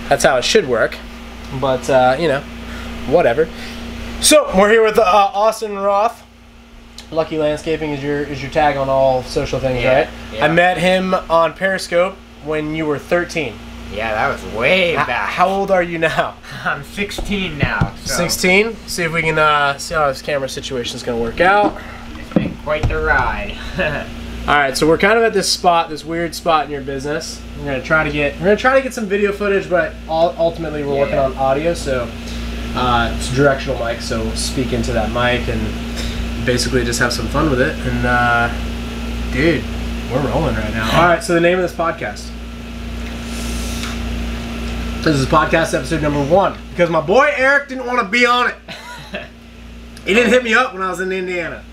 That's how it should work. But, you know, whatever. So, we're here with Austyn Roth. Lucky Landscaping is your tag on all social things, right? Yeah. I met him on Periscope when you were 13. Yeah, that was way back. How old are you now? I'm 16 now. So 16? See if we can see how this camera situation is going to work out. It's been quite the ride. Alright, so we're kind of at this spot, this weird spot in your business. We're gonna try to get some video footage, but ultimately we're working on audio, so it's a directional mic, so we'll speak into that mic and basically just have some fun with it. And dude, we're rolling right now. Alright, so the name of this podcast. This is podcast episode number 1 because my boy Eric didn't want to be on it. He didn't hit me up when I was in Indiana.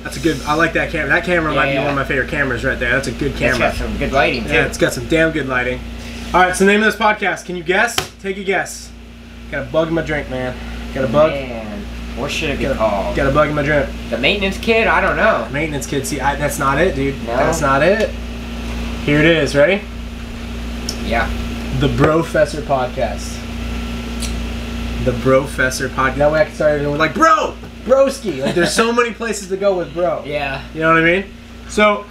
That's a good. I like that camera. That camera might be one of my favorite cameras right there. That's a good camera. It's got some good lighting too. Yeah, it's got some damn good lighting. All right, so the name of this podcast. Can you guess? Take a guess. Got a bug in my drink, man. Got a bug. Man, what should it be called? Got a bug in my drink. The maintenance kid? I don't know. Maintenance kid. See, that's not it, dude. No? That's not it. Here it is. Ready? Yeah. The Brofessor Podcast. The Brofessor Podcast. That way I can start everything with like, bro, broski. Like, there's so many places to go with bro. Yeah. You know what I mean? So,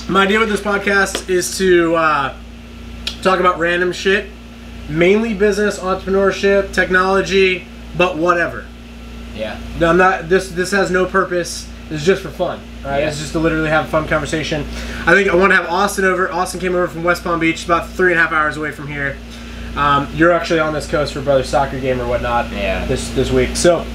my idea with this podcast is to talk about random shit, mainly business, entrepreneurship, technology, but whatever. Yeah. No, I'm not. This has no purpose. It's just for fun. Right? Yeah. It's just to literally have a fun conversation. I think I want to have Austyn over. Austyn came over from West Palm Beach, about 3.5 hours away from here. You're actually on this coast for brother's soccer game or whatnot. Yeah. This week. So,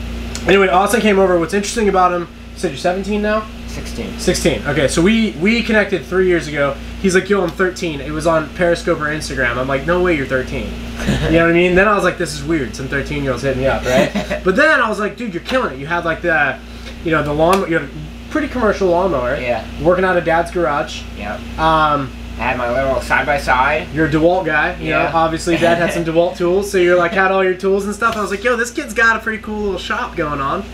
anyway, Austyn came over. What's interesting about him? You said you're 17 now. 16. 16. Okay, so we connected 3 years ago. He's like, yo, I'm 13. It was on Periscope or Instagram. I'm like, no way, you're 13. You know what I mean? Then I was like, this is weird. Some 13-year-olds hitting me up, right? But then I was like, dude, you're killing it. You had like the, you know, the lawn. You had a pretty commercial lawnmower. Yeah. Working out of Dad's garage. Yeah. I had my little side-by-side. You're a DeWalt guy. You know, obviously Dad had some DeWalt tools, so you're like had all your tools and stuff. I was like, yo, this kid's got a pretty cool little shop going on.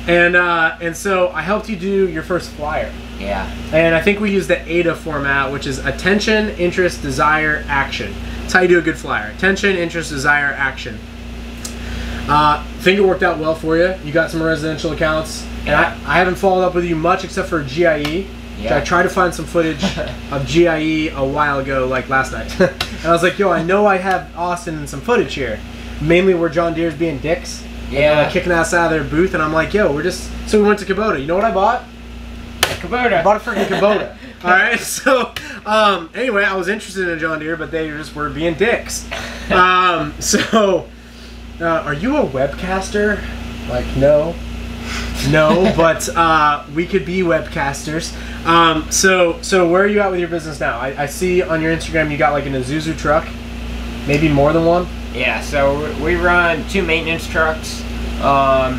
And so I helped you do your first flyer. Yeah. And I think we used the ADA format, which is attention, interest, desire, action. That's how you do a good flyer. Attention, interest, desire, action. Think it worked out well for you. You got some residential accounts. And I haven't followed up with you much except for GIE. Yeah. I tried to find some footage of GIE a while ago, like last night. And I was like, yo, I know I have Austyn and some footage here. Mainly where John Deere's being dicks. Yeah. And, kicking us out of their booth. And I'm like, yo, so we went to Kubota. You know what I bought? A Kubota. I bought a freaking Kubota. Alright, so, anyway, I was interested in a John Deere, but they just were being dicks. So, are you a webcaster? Like, no. No, but we could be webcasters. So where are you at with your business now? I see on your Instagram you got like an Isuzu truck, maybe more than one. Yeah, so we run 2 maintenance trucks, and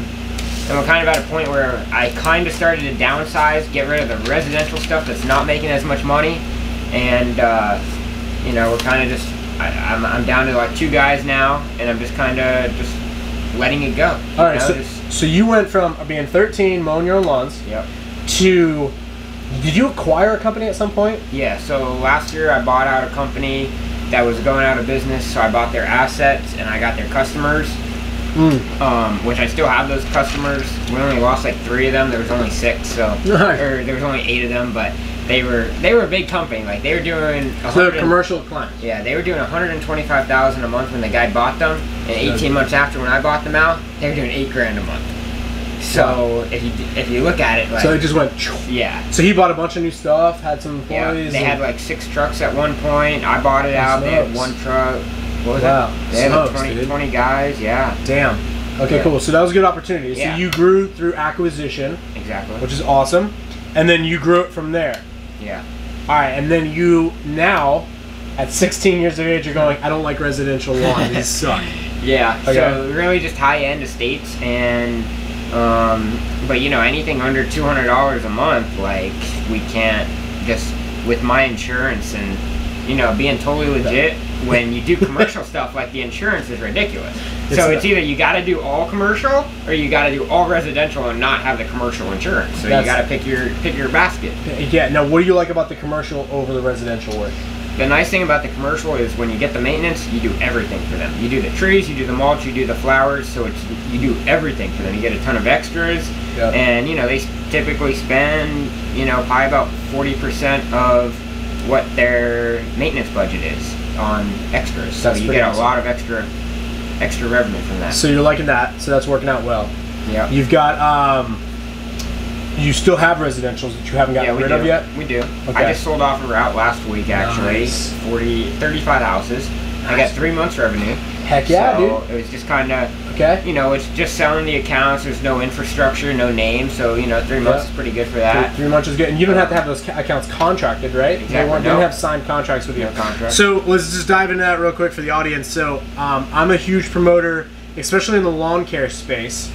we're kind of at a point where I kind of started to downsize, get rid of the residential stuff that's not making as much money, and you know, we're kind of just I'm down to like 2 guys now, and I'm just kind of just letting it go. All right, so you went from being 13, mowing your own lawns, to, did you acquire a company at some point? Yeah, so last year I bought out a company that was going out of business, so I bought their assets and I got their customers, which I still have those customers. We only lost like 3 of them. There was only 6, so or there was only 8 of them, but they were a big company. Like they were doing commercial clients. Yeah, they were doing $125,000 a month when the guy bought them, and 18 months after when I bought them out, they were doing $8,000 a month. So if you look at it, like, so it just went. Yeah. So he bought a bunch of new stuff, had some employees. Yeah, they had like 6 trucks at one point. I bought it out. They had 1 truck. What was it? They had like 20 guys. Yeah. Damn. Okay, cool. So that was a good opportunity. So you grew through acquisition. Exactly. Which is awesome. And then you grew it from there. Yeah. All right, and then you now, at 16 years of age, you're going, I don't like residential lawns. These suck. Yeah. Okay. So really just high-end estates, and but you know, anything under $200 a month, like we can't just with my insurance and you know being totally legit. When you do commercial stuff, like the insurance is ridiculous. So it's either you got to do all commercial or you got to do all residential and not have the commercial insurance. So you got to pick your basket. Yeah. Now, what do you like about the commercial over the residential work? the nice thing about the commercial is when you get the maintenance, you do everything for them. You do the trees, you do the mulch, you do the flowers, so you do everything for them. You get a ton of extras, and you know, they typically spend, you know, probably about 40% of what their maintenance budget is on extras. So you get a lot of extra revenue from that. So you're liking that, so that's working out well. Yeah. You've got you still have residentials that you haven't gotten rid of yet? We do. Okay. I just sold off a route last week, actually. Nice. 35 houses. Nice. I got 3 months revenue. Heck yeah, so dude. It was just kind of, you know, it's just selling the accounts. There's no infrastructure, no name. So, you know, 3 months is pretty good for that. 3 months is good. And you don't have to have those accounts contracted, right? Exactly. They don't have signed contracts with you. No contract. So let's just dive into that real quick for the audience. So I'm a huge promoter, especially in the lawn care space,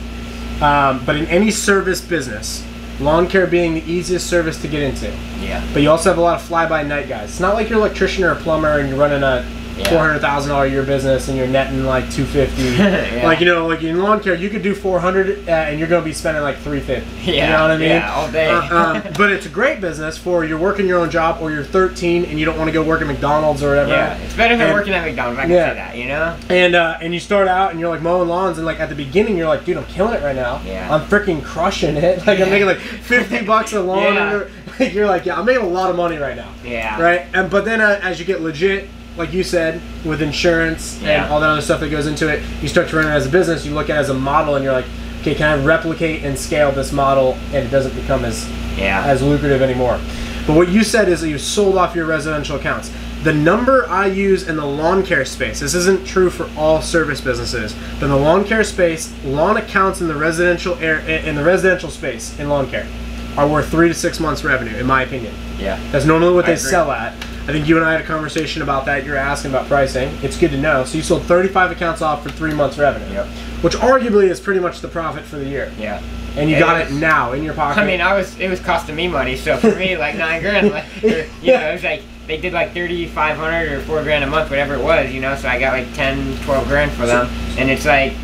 but in any service business. Lawn care being the easiest service to get into. Yeah. But you also have a lot of fly-by-night guys. It's not like you're an electrician or a plumber and you're running a $400,000 a year business and you're netting like $250. Like, you know, like in lawn care, you could do $400 and you're going to be spending like $350. Yeah. You know what I mean? Yeah, all day. But it's a great business for you're working your own job, or you're 13 and you don't want to go work at McDonald's or whatever. Yeah, it's better than working at McDonald's. I can say that, you know. And you start out and you're like mowing lawns, and like at the beginning you're like, dude, I'm killing it right now. Yeah. I'm freaking crushing it. Like I'm making like $50 a lawn. And you're like, yeah, I'm making a lot of money right now. Yeah. Right. But then as you get legit, like you said, with insurance and all that other stuff that goes into it, you start to run it as a business. You look at it as a model, and you're like, okay, can I replicate and scale this model, and it doesn't become as lucrative anymore. But what you said is that you sold off your residential accounts. The number I use in the lawn care space, this isn't true for all service businesses, but in the lawn care space, lawn accounts in the residential space in lawn care are worth 3 to 6 months revenue, in my opinion. Yeah. That's normally what they sell at. I think you and I had a conversation about that. You're asking about pricing. It's good to know. So you sold 35 accounts off for 3 months revenue, which arguably is pretty much the profit for the year. Yeah. And you got it now in your pocket. I mean, it was costing me money. So for me, like $9,000, like, you know, it was like they did like 3,500 or $4,000 a month, whatever it was, you know. So I got like 10, 12 grand for them, and it's like,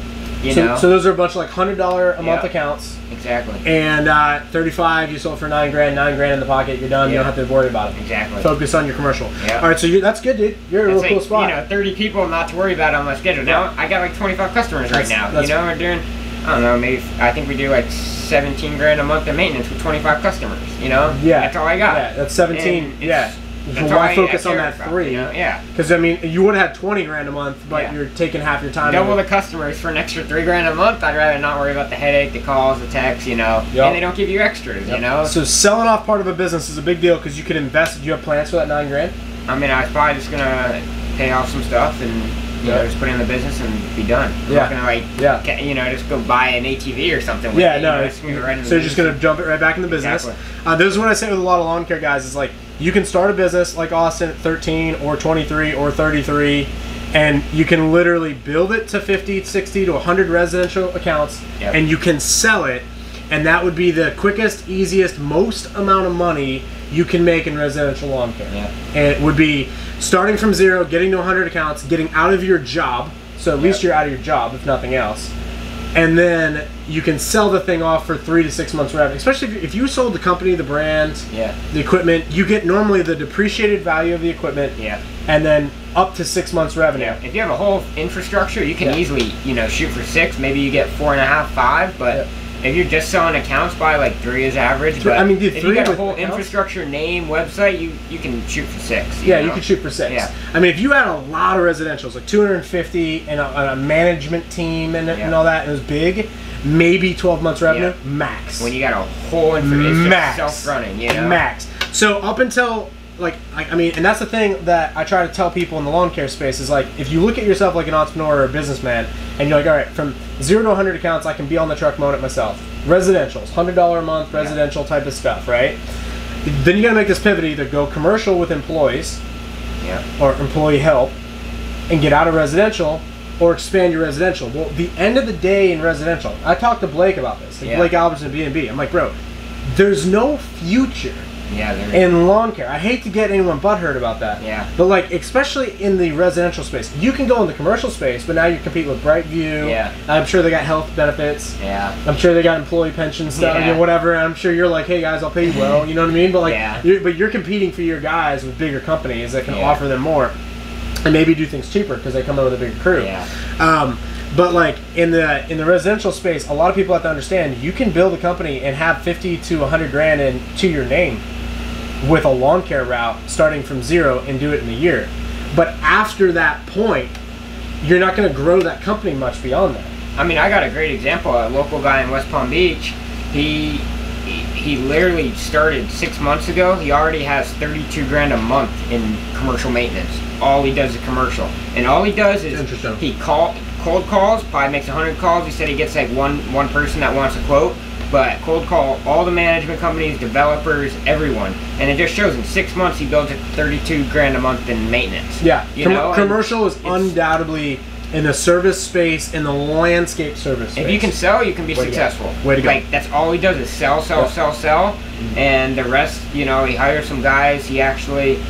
you know. So those are a bunch of like $100 a month accounts. Exactly. And 35, you sold for $9,000, $9,000 in the pocket. You're done. You don't have to worry about it. Exactly. Focus on your commercial. Yeah. All right, so that's good, dude. You're in a real cool spot. You know, 30 people not to worry about on my schedule. Now I got like 25 customers right now. You know, we're doing, I don't know, maybe I think we do like 17 grand a month in maintenance with 25 customers. You know. Yeah. That's all I got. Yeah, that's 17. So why focus on that 3? You know? Yeah. Because I mean, you would have had 20 grand a month, but you're taking half your time. Double the customers for an extra 3 grand a month. I'd rather not worry about the headache, the calls, the texts, you know. And they don't give you extras, you know. So selling off part of a business is a big deal because you could invest. Do you have plans for that $9 grand? I mean, I was probably just gonna pay off some stuff and you know, just put it in the business and be done. I'm not gonna like, you know, just go buy an ATV or something. With it, no. Just move it right in the so you're just gonna jump it right back in the business. Exactly. This is what I say with a lot of lawn care guys is like, you can start a business like Austyn at 13 or 23 or 33, and you can literally build it to 50, 60 to 100 residential accounts, and you can sell it, and that would be the quickest, easiest, most amount of money you can make in residential lawn care. And it would be starting from 0, getting to 100 accounts, getting out of your job, so at least you're out of your job, if nothing else. And then you can sell the thing off for 3 to 6 months revenue. Especially if you sold the company, the brand, the equipment, you get normally the depreciated value of the equipment, and then up to 6 months revenue. If you have a whole infrastructure, you can easily, you know, shoot for 6. Maybe you get 4.5, 5. But if you're just selling accounts, by like 3 is average. But I mean, dude, if you got a whole infrastructure, name, website, you can shoot for 6. You can shoot for 6. I mean, if you had a lot of residentials, like 250, and a management team and all that, and it was big, maybe 12 months revenue, max. When you got a whole infrastructure, self-running, you know? Max. So up until, like, I mean, and that's the thing that I try to tell people in the lawn care space is like, if you look at yourself like an entrepreneur or a businessman, and you're like, all right, from 0 to 100 accounts, I can be on the truck mowing it myself. Residentials, $100 a month, residential type of stuff, right? Then you gotta make this pivot, either go commercial with employees, or employee help, and get out of residential, or expand your residential. Well, the end of the day in residential, I talked to Blake about this, like Blake Albertson at B&B. I'm like, bro, there's no future Yeah, in lawn care. I hate to get anyone butthurt about that. Yeah. But like, especially in the residential space, you can go in the commercial space, but now you're competing with Brightview. Yeah. I'm sure they got health benefits. Yeah. I'm sure they got employee pension stuff, Yeah. whatever. And I'm sure you're like, hey guys, I'll pay you well. You know what I mean? But like, Yeah. you're competing for your guys with bigger companies that can offer them more, and maybe do things cheaper because they come in with a bigger crew. Yeah. But like in the residential space, a lot of people have to understand you can build a company and have 50 to 100 grand to your name with a lawn care route starting from zero and do it in a year. But after that point, you're not going to grow that company much beyond that. I mean, I got a great example. A local guy in West Palm Beach, he literally started 6 months ago. He already has 32 grand a month in commercial maintenance. All he does is commercial, and all he does is he cold calls. Probably makes 100 calls. He said he gets like one person that wants a quote, but cold call all the management companies, developers, everyone, and it just shows in 6 months he builds 32 grand a month in maintenance. Yeah, commercial is undoubtedly in the service space, in the landscape service space. If you can sell, you can be successful. Way to go. Like, that's all he does is sell, Mm-hmm. and the rest, he hires some guys. He actually,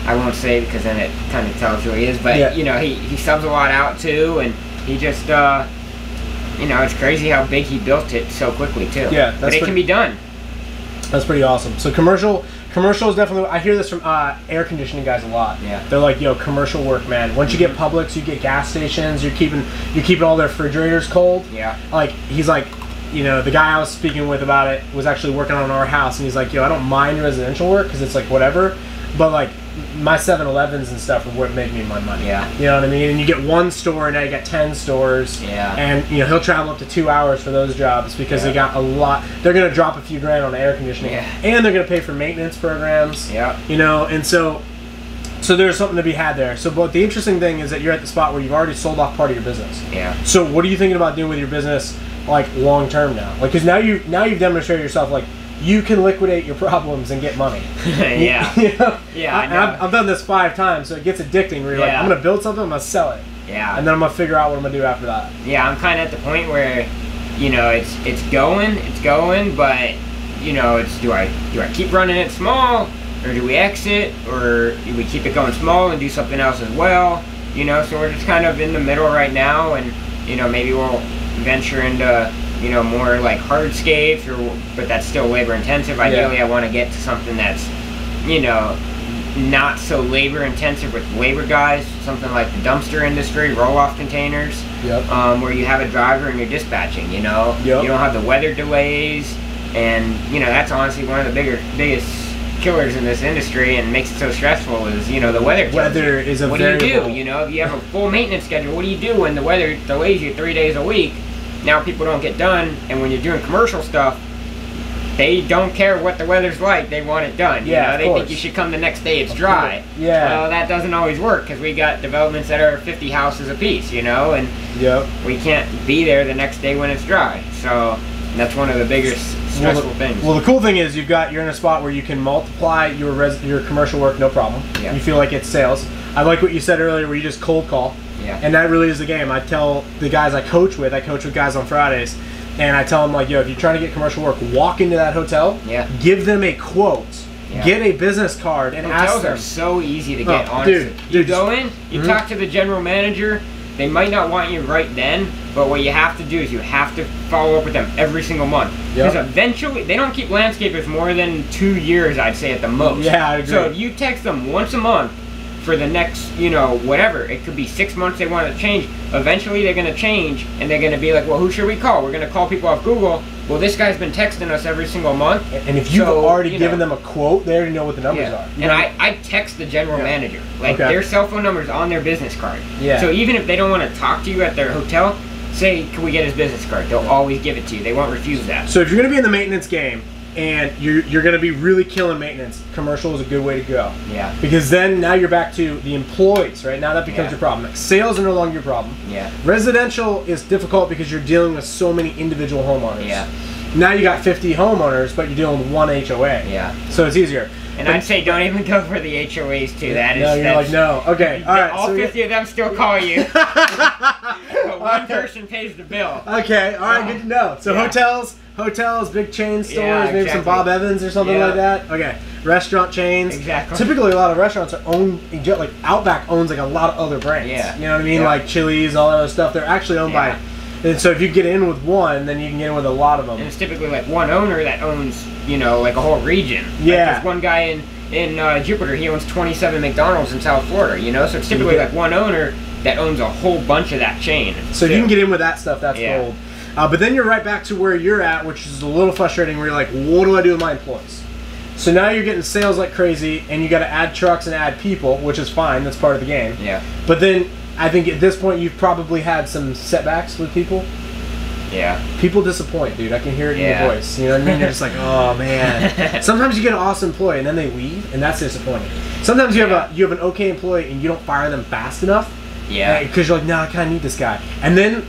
I won't say because then it kind of tells who he is, but he subs a lot out too, and he just, it's crazy how big he built it so quickly too. Yeah, but it can be done. That's pretty awesome. So commercial is definitely. I hear this from air conditioning guys a lot. Yeah, they're like, "Yo, commercial work, man. Once you get Publix, you get gas stations. You're keeping all their refrigerators cold." Yeah. Like he's like, the guy I was speaking with about it was actually working on our house, and he's like, "Yo, I don't mind residential work because it's like whatever, but like my 7-Elevens and stuff are what make me my money." Yeah. You know what I mean? And you get one store, and now you got 10 stores. Yeah. And he'll travel up to 2 hours for those jobs because they got a lot. They're gonna drop a few grand on air conditioning, and they're gonna pay for maintenance programs. Yeah. And so there's something to be had there. So, but the interesting thing is that you're at the spot where you've already sold off part of your business. Yeah. So, what are you thinking about doing with your business, like long term now? Like, because now you've demonstrated yourself, like, you can liquidate your problems and get money. Yeah. Yeah, I know. I've done this 5 times, so it gets addicting where you're like, I'm going to build something, I'm going to sell it. Yeah. And then I'm going to figure out what I'm going to do after that. Yeah, I'm kind of at the point where, it's going, but, do I keep running it small, or do we exit, or do we keep it going small and do something else as well? So we're just kind of in the middle right now, and, maybe we'll venture into more like hardscapes, but that's still labor intensive. Ideally, I want to get to something that's, not so labor intensive with labor guys, something like the dumpster industry, roll-off containers, where you have a driver and you're dispatching, you don't have the weather delays, and, that's honestly one of the biggest killers in this industry and makes it so stressful is, the weather. Weather is a variable. What do? If you have a full maintenance schedule, what do you do when the weather delays you 3 days a week? Now people don't get done, and when you're doing commercial stuff, they don't care what the weather's like. They want it done. They think you should come the next day. It's dry. Yeah. Well, that doesn't always work because we got developments that are 50 houses apiece. And we can't be there the next day when it's dry. So that's one of the biggest stressful things. Well, the cool thing is you're in a spot where you can multiply your commercial work, no problem. Yeah. You feel like it's sales. I like what you said earlier, where you just cold call. Yeah. And that really is the game. I tell the guys I coach with guys on Fridays, and I tell them, like, yo, if you're trying to get commercial work, walk into that hotel, give them a quote, get a business card, and ask them. Hotels are so easy to get, honestly. You go in, you talk to the general manager, they might not want you right then, but what you have to do is you have to follow up with them every single month. Because eventually, they don't keep landscapers more than 2 years, I'd say, at the most. Yeah, I agree. So if you text them once a month, for the next, whatever. It could be 6 months they want to change. Eventually they're going to change, and they're going to be like, well, who should we call? We're going to call people off Google. Well, this guy's been texting us every single month. And if you've already given them a quote, they already know what the numbers are. And I text the general manager. Like, their cell phone number's on their business card. Yeah. So even if they don't want to talk to you at their hotel, say, can we get his business card? They'll always give it to you. They won't refuse that. So if you're going to be in the maintenance game, and you're going to be really killing maintenance, commercial is a good way to go. Yeah. Because then now you're back to the employees, right? Now that becomes your problem. Like, sales are no longer your problem. Yeah. Residential is difficult because you're dealing with so many individual homeowners. Yeah. Now you got 50 homeowners, but you're dealing with one HOA. Yeah. So it's easier. And I'd say don't even go for the HOAs too. That is. No, you're like no. Okay, all right. All so 50 of them still call you, but one person pays the bill. Okay, all right, good to know. So hotels, big chain stores, maybe some Bob Evans or something like that. Okay, restaurant chains. Exactly. Typically, a lot of restaurants are owned. Like Outback owns like a lot of other brands. Yeah. You know what I mean? Like Chili's, all that other stuff. They're actually owned by. And so if you get in with one, then you can get in with a lot of them. And it's typically like one owner that owns, you know, like a whole region. Yeah. Like there's one guy in Jupiter, he owns 27 McDonald's in South Florida, you know? So it's typically like one owner that owns a whole bunch of that chain. So if you can get in with that stuff, that's gold. But then you're right back to where you're at, which is a little frustrating, where you're like, what do I do with my employees? So now you're getting sales like crazy, and you got to add trucks and add people, which is fine. That's part of the game. Yeah. But then I think at this point you've probably had some setbacks with people. Yeah. People disappoint, dude. I can hear it in your voice. You know what I mean? You're just like, oh man. Sometimes you get an awesome employee and then they leave, and that's disappointing. Sometimes you have an okay employee and you don't fire them fast enough. Yeah. Because you're like, no, I kind of need this guy. And then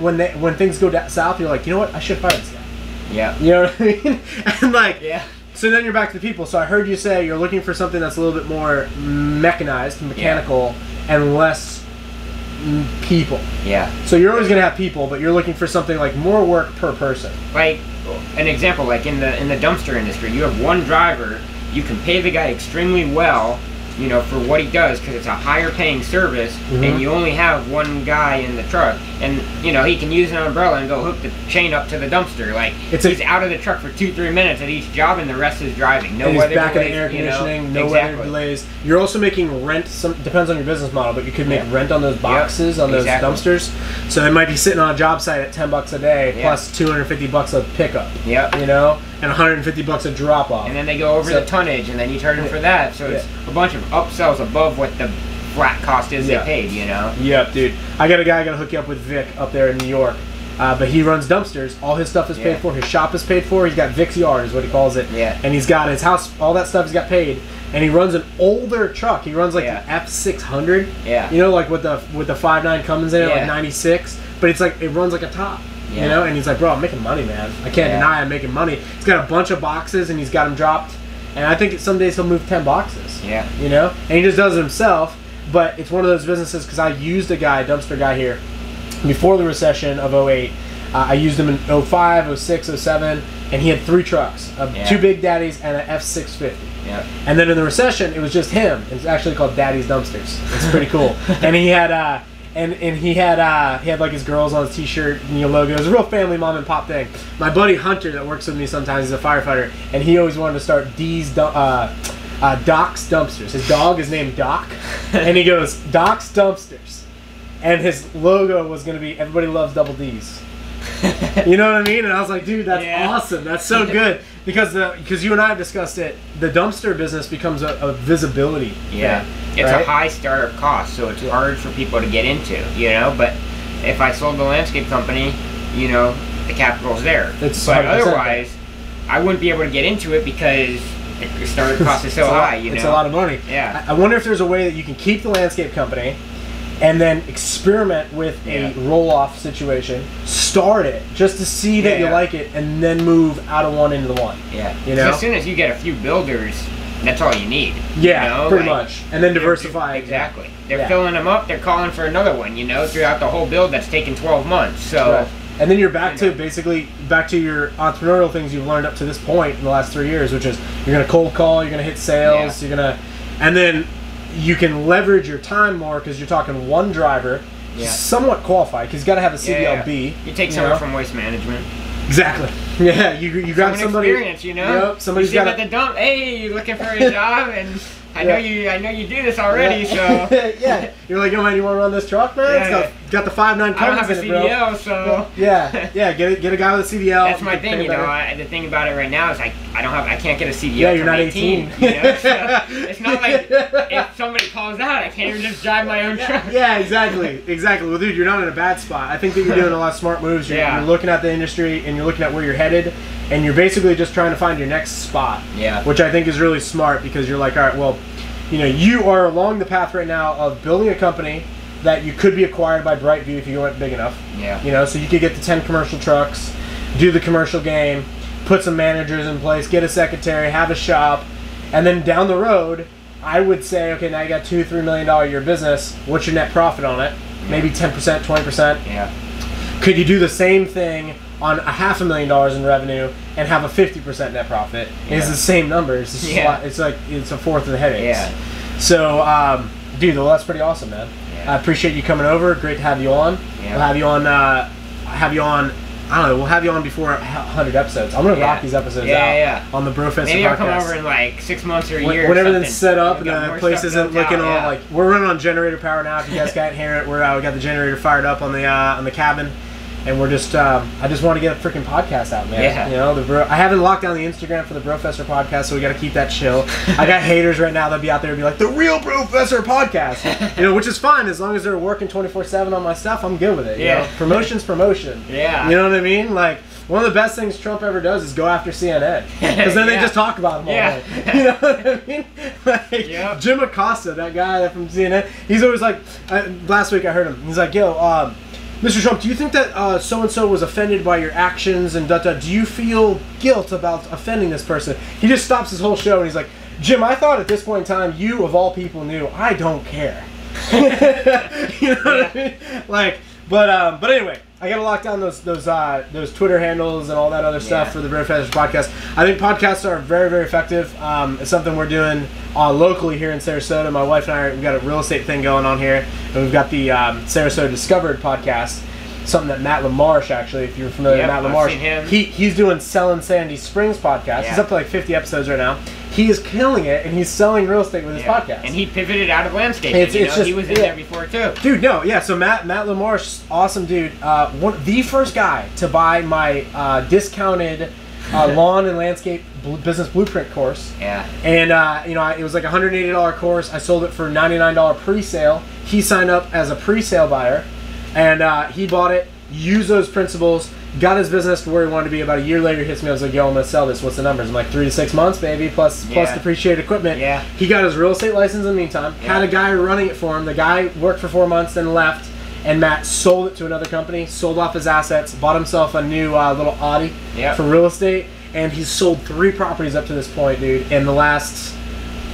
when things go south, you're like, you know what? I should fire this guy. Yeah. You know what I mean? And like, yeah. So then you're back to the people. So I heard you say you're looking for something that's a little bit more mechanized, mechanical, and less people. Yeah. So you're always gonna have people, but you're looking for something like more work per person. Like an example, like in the dumpster industry, you have one driver. You can pay the guy extremely well, you know, for what he does, because it's a higher paying service, and you only have one guy in the truck, and you know he can use an umbrella and go hook the chain up to the dumpster. Like he's out of the truck for 2-3 minutes at each job, and the rest is driving. No weather back delays, in air conditioning, you know? no weather delays. You're also making rent. Depends on your business model, but you could make rent on those boxes on those dumpsters. So they might be sitting on a job site at $10 a day plus $250 a pickup. Yep. You know, and $150 a drop off. And then they go over the tonnage, and then you charge them for that. So it's a bunch of upsells above what the flat cost is they paid, you know? Yep, dude. I got a guy gonna hook you up with Vic up there in New York. But he runs dumpsters. All his stuff is paid for. His shop is paid for. He's got Vic's Yard is what he calls it. Yeah. And he's got his house, all that stuff he's got paid. And he runs an older truck. He runs like the F600. Yeah. You know, like with the 5.9 Cummins in it, like 96. But it's like, it runs like a top. Yeah. You know? And he's like, bro, I'm making money, man. I can't deny I'm making money. He's got a bunch of boxes and he's got them dropped. And I think some days he'll move 10 boxes. Yeah. You know? And he just does it himself. But it's one of those businesses, because I used a dumpster guy here, before the recession of 08. I used him in 05, 06, 07, and he had 3 trucks, 2 Big Daddies and an F650. Yeah. And then in the recession, it was just him. It's actually called Daddy's Dumpsters. It's pretty cool. And he had he had like his girls on his t-shirt and your logo. It was a real family mom and pop thing. My buddy Hunter that works with me sometimes, he's a firefighter, and he always wanted to start Doc's Dumpsters. His dog is named Doc, and he goes Doc's Dumpsters, and his logo was going to be Everybody Loves Double D's. You know what I mean? And I was like, dude, that's awesome. That's so good. Because you and I have discussed it, the dumpster business becomes a visibility thing, it's a high startup cost, so it's hard for people to get into, you know? But if I sold the landscape company, you know, the capital's there. But otherwise, I wouldn't be able to get into it because the startup cost is so high, you know? It's a lot of money. Yeah. I wonder if there's a way that you can keep the landscape company and then experiment with a roll-off situation, start it just to see that you like it, and then move out of one into the one. Yeah. You know? As soon as you get a few builders, that's all you need. Yeah, you know? pretty much. And then diversify. Exactly. They're filling them up, they're calling for another one, you know, throughout the whole build that's taken 12 months. So. Right. And then you're back to your entrepreneurial things you've learned up to this point in the last 3 years, which is you're going to cold call, you're going to hit sales, you're going to, and then you can leverage your time more because you're talking one driver, somewhat qualified, because he's got to have a CDLB. You take someone from waste management. Exactly. Yeah, you grab somebody. Experience, you know. Yep, somebody's got at the dump. Hey, you looking for a job? And I know you do this already. So yeah, you're like, yo man, you want to run this truck, man? It's got the 5.9 Cummins in it, bro. I don't have a CDL, so get a guy with a CDL. That's my thing, you know. The thing about it right now is I can't get a CDL. Yeah, you're not 18. You know? So it's not like if somebody calls out, I can't even just drive my own truck. Yeah, exactly. Well, dude, you're not in a bad spot. I think that you're doing a lot of smart moves. You're looking at the industry and you're looking at where you're headed, and you're basically just trying to find your next spot. Yeah. Which I think is really smart, because you're like, all right, well, you know, you are along the path right now of building a company that you could be acquired by Brightview if you went big enough. Yeah. You know, so you could get the 10 commercial trucks, do the commercial game, put some managers in place, get a secretary, have a shop, And then down the road, I would say, okay, now you got $2-3 million a year business. What's your net profit on it? Maybe 10%, 20%. Yeah. Could you do the same thing on $500,000 in revenue and have a 50% net profit? Yeah. It's the same numbers. It's, it's like it's a fourth of the headaches. Yeah. So, dude, well, that's pretty awesome, man. Yeah. I appreciate you coming over. Great to have you on. Yeah. We'll have you on. I don't know. We'll have you on before 100 episodes. I'm gonna rock these episodes out on the Brofessor podcast. Maybe I'll come over in like 6 months or a year. When or everything's set up and the place isn't looking all yeah. like, we're running on generator power now. If you guys can't hear it, we got the generator fired up on the cabin, and we're just I just want to get a freaking podcast out, man. Yeah. You know, I haven't locked down the Instagram for the Brofessor podcast, so we got to keep that chill. I got haters right now that'll be out there and be like, the real Brofessor podcast, you know, which is fine as long as they're working 24/7 on my stuff. I'm good with it. You know? Promotion's promotion. Yeah. You know what I mean? Like, one of the best things Trump ever does is go after CNN, because then they just talk about him all day. You know what I mean? Like, Jim Acosta, that guy from CNN, he's always like, last week I heard him, he's like, yo, Mr. Trump, do you think that so-and-so was offended by your actions and do you feel guilt about offending this person? He just stops his whole show and he's like, Jim, I thought at this point in time, you of all people knew, I don't care. You know what I mean? Like, but anyway, I gotta lock down those Twitter handles and all that other stuff for the Brofessor podcast. I think podcasts are very, very effective. It's something we're doing locally here in Sarasota. My wife and I, we've got a real estate thing going on here, and we've got the Sarasota Discovered podcast. Something that Matt LaMarche, actually, if you're familiar with Matt LaMarche, he's doing Selling Sandy Springs podcast. He's up to like 50 episodes right now. He is killing it, and he's selling real estate with his podcast. And he pivoted out of landscaping. He was in there before too. Dude, no, so Matt LaMarche, awesome dude. The first guy to buy my discounted lawn and landscape business blueprint course. Yeah. And it was like a $180 course. I sold it for $99 pre-sale. He signed up as a pre-sale buyer, and he bought it. Used those principles. Got his business to where he wanted to be. About a year later, he hits me. I was like, yo, I'm going to sell this. What's the numbers? I'm like, 3 to 6 months, baby, plus depreciated equipment. Yeah. He got his real estate license in the meantime. Had a guy running it for him. The guy worked for 4 months, then left. And Matt sold it to another company, sold off his assets, bought himself a new little Audi for real estate. And he's sold 3 properties up to this point, dude, in the last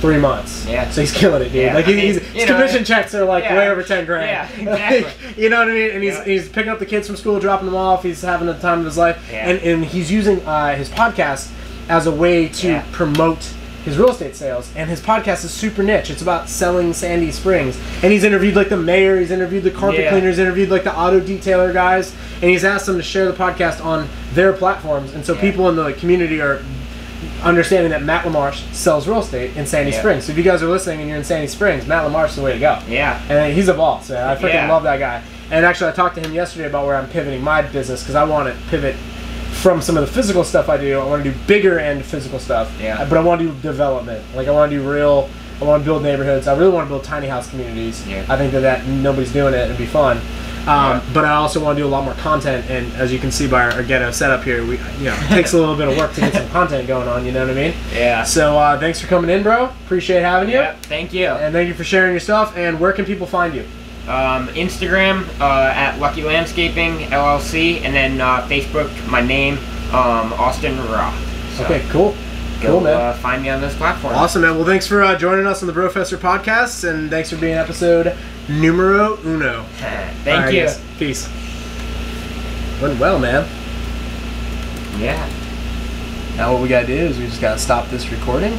3 months. Yeah. So he's killing it, dude. Yeah. Like, his commission checks are like way over 10 grand. Yeah, exactly. Like, you know what I mean? And he's picking up the kids from school, dropping them off. He's having the time of his life. Yeah. And he's using his podcast as a way to promote his real estate sales. And his podcast is super niche. It's about selling Sandy Springs. And he's interviewed like the mayor, he's interviewed the carpet cleaners, interviewed like the auto detailer guys. And he's asked them to share the podcast on their platforms. And so people in the community are understanding that Matt LaMarche sells real estate in Sandy Springs. So if you guys are listening and you're in Sandy Springs, Matt LaMarche is the way to go. Yeah. And he's a boss, man. I freaking love that guy. And actually, I talked to him yesterday about where I'm pivoting my business, because I want to pivot from some of the physical stuff I do. I want to do bigger end physical stuff. Yeah. But I want to do development. Like, I want to do I want to build neighborhoods. I really want to build tiny house communities. Yeah. I think that nobody's doing it. It'd be fun. But I also want to do a lot more content, and as you can see by our ghetto setup here, it takes a little bit of work to get some content going on, you know what I mean? Yeah. So thanks for coming in, bro. Appreciate having you. Yeah, thank you. And thank you for sharing your stuff. And where can people find you? Instagram at Lucky Landscaping LLC, and then Facebook, my name, Austyn Roth. So okay, cool. Go find me on this platform. Awesome, man. Well, thanks for joining us on the Brofessor podcast, and thanks for being episode numero uno. Thank you. Guys. Peace. Went well, man. Yeah. Now what we gotta do is we just gotta stop this recording.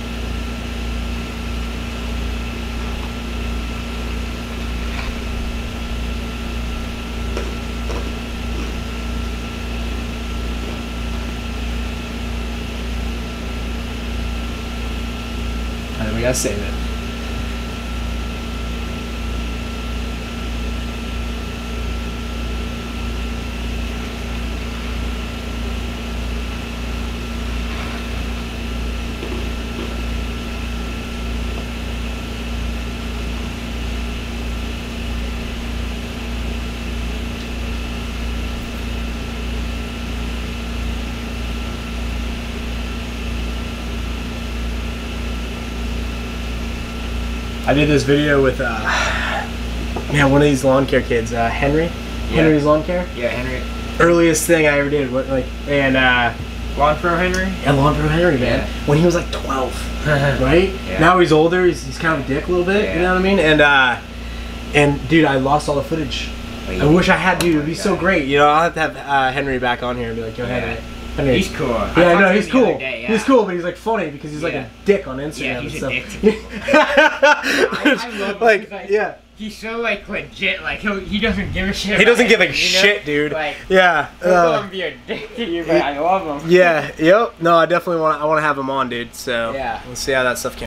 And then we gotta save it. I did this video with one of these lawn care kids, Henry's Lawn Care. Yeah, Henry. Earliest thing I ever did, Lawn Pro Henry? Yeah, Lawn Pro Henry, man. Yeah. When he was like 12, right? Yeah. Now he's older. He's kind of a dick a little bit. Yeah. You know what I mean? And dude, I lost all the footage. I wish I had, dude. It'd be so great. You know, I'll have to have Henry back on here and be like, yo, Henry. He's cool. Yeah, no, he's cool. Day, yeah. He's cool, but he's like funny because he's like a dick on Instagram. Yeah, he's and a stuff. dick. I love him. Like, yeah. He's so like legit. Like he doesn't give a shit. He doesn't give a anything, shit, dude. Like, yeah. he'll be a dick to you, but I love him. Yeah. Yep. No, I definitely want to have him on, dude. So yeah. we'll see how that stuff can.